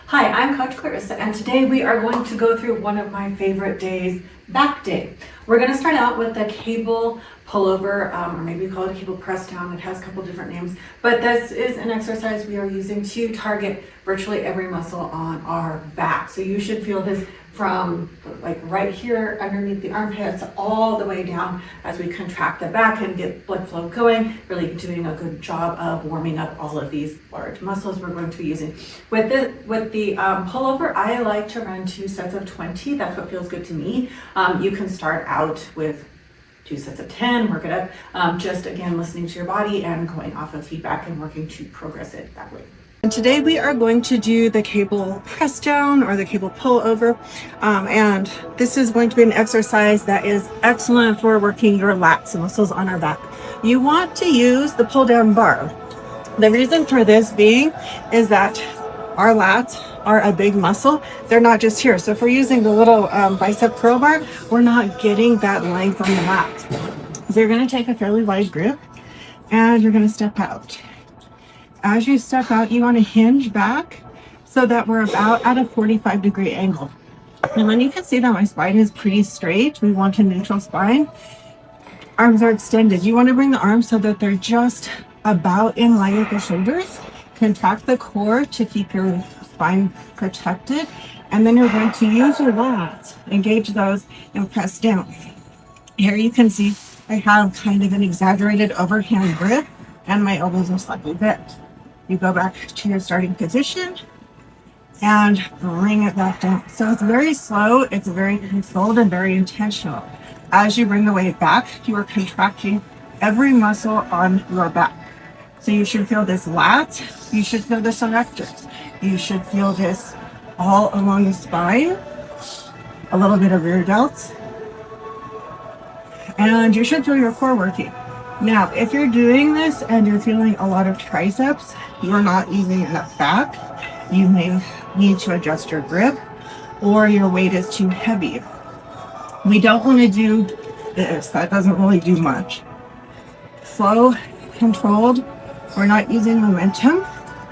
Hi, I'm Coach Clarissa, and today we are going to go through one of my favorite days, back day. We're going to start out with the cable pullover, or maybe we call it a cable press down. It has a couple different names, but this is an exercise we are using to target virtually every muscle on our back. So you should feel this from like right here underneath the armpits all the way down as we contract the back and get blood flow going, really doing a good job of warming up all of these large muscles we're going to be using. With the pullover, I like to run 2 sets of 20. That's what feels good to me. You can start out with 2 sets of 10, work it up, just again listening to your body and going off of feedback and working to progress it that way. And today we are going to do the cable press down or the cable pull over. And this is going to be an exercise that is excellent for working your lats and muscles on our back. You want to use the pull down bar. The reason for this being is that our lats are a big muscle. They're not just here. So if we're using the little bicep curl bar, we're not getting that length on the lats. So you're going to take a fairly wide grip and you're going to step out. As you step out, you want to hinge back so that we're about at a 45-degree angle. And then you can see that my spine is pretty straight. We want a neutral spine. Arms are extended. You want to bring the arms so that they're just about in line with the shoulders. Contract the core to keep your spine protected. And then you're going to use your lats, engage those, and press down. Here you can see I have kind of an exaggerated overhand grip and my elbows are slightly bent. You go back to your starting position and bring it back down. So it's very slow, it's very controlled and very intentional. As you bring the weight back, you are contracting every muscle on your back. So you should feel this lat, you should feel this erectors, you should feel this all along the spine, a little bit of rear delts, and you should feel your core working. Now, if you're doing this and you're feeling a lot of triceps, you're not using enough back, you may need to adjust your grip or your weight is too heavy. We don't want to do this. That doesn't really do much. Slow, controlled. We're not using momentum.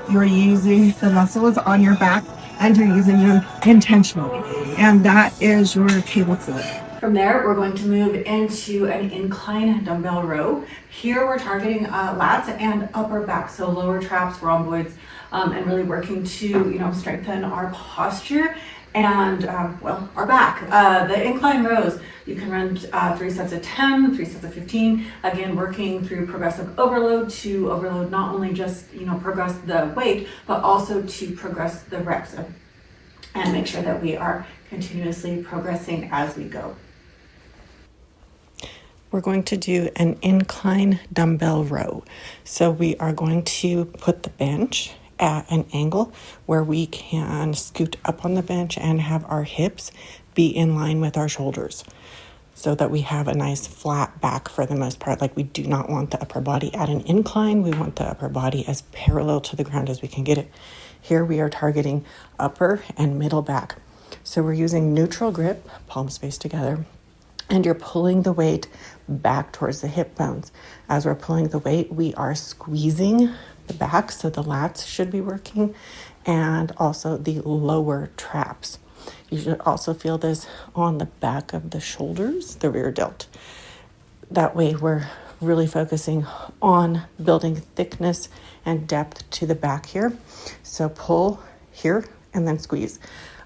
You're using the muscles on your back and you're using them intentionally. And that is your cable pull. From there, we're going to move into an incline dumbbell row. Here we're targeting lats and upper back, so lower traps, rhomboids, and really working to strengthen our posture and our back. The incline rows, you can run 3 sets of 10, 3 sets of 15. Again, working through progressive overload to overload not only just progress the weight, but also to progress the reps and make sure that we are continuously progressing as we go. We're going to do an incline dumbbell row. So we are going to put the bench at an angle where we can scoot up on the bench and have our hips be in line with our shoulders so that we have a nice flat back for the most part. Like, we do not want the upper body at an incline. We want the upper body as parallel to the ground as we can get it. Here we are targeting upper and middle back. So we're using neutral grip, palms spaced together, and you're pulling the weight back towards the hip bones. As we're pulling the weight, we are squeezing the back, so the lats should be working, and also the lower traps. You should also feel this on the back of the shoulders, the rear delt. That way we're really focusing on building thickness and depth to the back here. So pull here and then squeeze.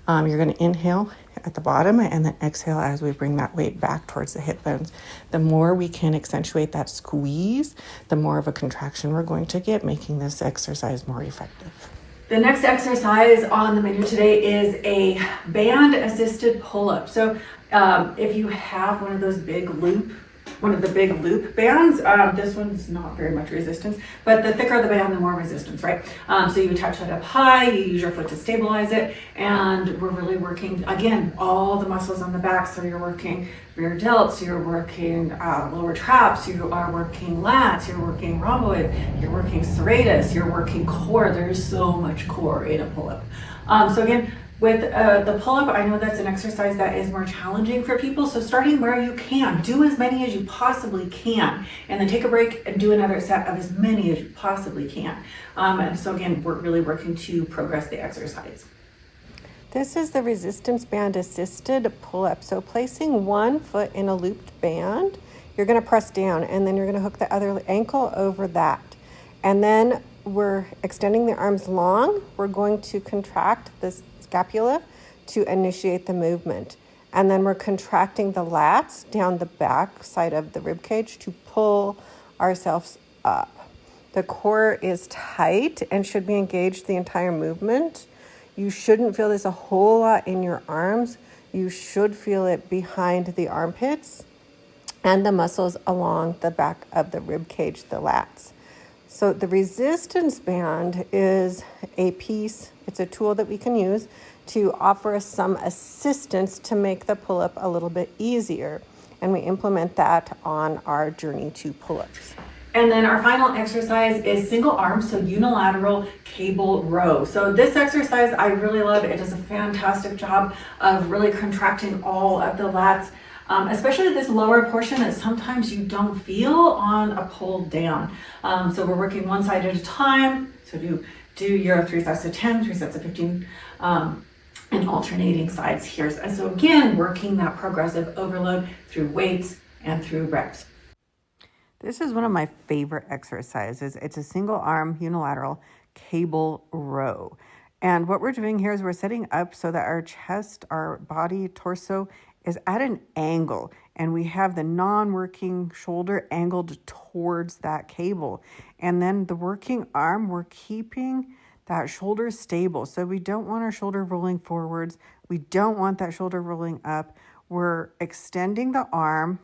You're going to inhale at the bottom and then exhale as we bring that weight back towards the hip bones. The more we can accentuate that squeeze, the more of a contraction we're going to get, making this exercise more effective. The next exercise on the menu today is a band assisted pull-up. So if you have one of the big loop bands, this one's not very much resistance, but the thicker the band, the more resistance, right? So you touch it up high, you use your foot to stabilize it, and we're really working, again, all the muscles on the back. So you're working rear delts, you're working lower traps, you are working lats, you're working rhomboid, you're working serratus, you're working core. There's so much core in a pull-up. So again, with the pull-up, I know that's an exercise that is more challenging for people. So starting where you can, do as many as you possibly can, and then take a break and do another set of as many as you possibly can. And so again, we're really working to progress the exercise. This is the resistance band assisted pull-up. So placing one foot in a looped band, you're going to press down and then you're going to hook the other ankle over that. And then we're extending the arms long. We're going to contract the scapula to initiate the movement. And then we're contracting the lats down the back side of the rib cage to pull ourselves up. The core is tight and should be engaged the entire movement. You shouldn't feel this a whole lot in your arms. You should feel it behind the armpits and the muscles along the back of the rib cage, the lats. So the resistance band is a piece, it's a tool that we can use to offer us some assistance to make the pull-up a little bit easier. And we implement that on our journey to pull-ups. And then our final exercise is single arm, so unilateral cable row. So this exercise I really love. It does a fantastic job of really contracting all of the lats, especially this lower portion that sometimes you don't feel on a pull down. So we're working one side at a time. So do your 3 sets of 10, 3 sets of 15, and alternating sides here. And so again, working that progressive overload through weights and through reps. This is one of my favorite exercises. It's a single arm unilateral cable row. And what we're doing here is we're setting up so that our chest, our body, torso is at an angle. And we have the non-working shoulder angled towards that cable. And then the working arm, we're keeping that shoulder stable. So we don't want our shoulder rolling forwards. We don't want that shoulder rolling up. We're extending the arm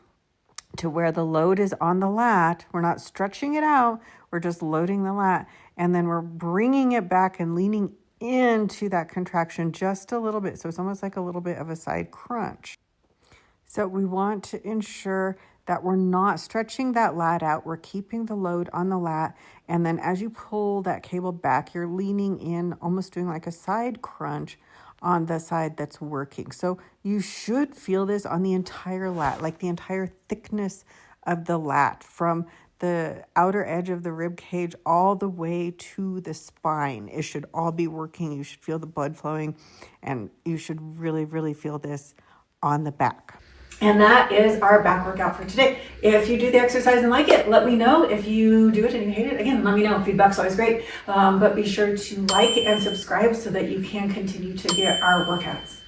to where the load is on the lat. We're not stretching it out. We're just loading the lat. And then we're bringing it back and leaning into that contraction just a little bit. So it's almost like a little bit of a side crunch. So we want to ensure that we're not stretching that lat out. We're keeping the load on the lat. And then as you pull that cable back, you're leaning in, almost doing like a side crunch on the side that's working. So you should feel this on the entire lat, like the entire thickness of the lat from the outer edge of the rib cage all the way to the spine. It should all be working. You should feel the blood flowing, and you should really, really feel this on the back. And that is our back workout for today. If you do the exercise and like it, let me know. If you do it and you hate it, again, let me know. Feedback's always great. But be sure to like and subscribe so that you can continue to get our workouts.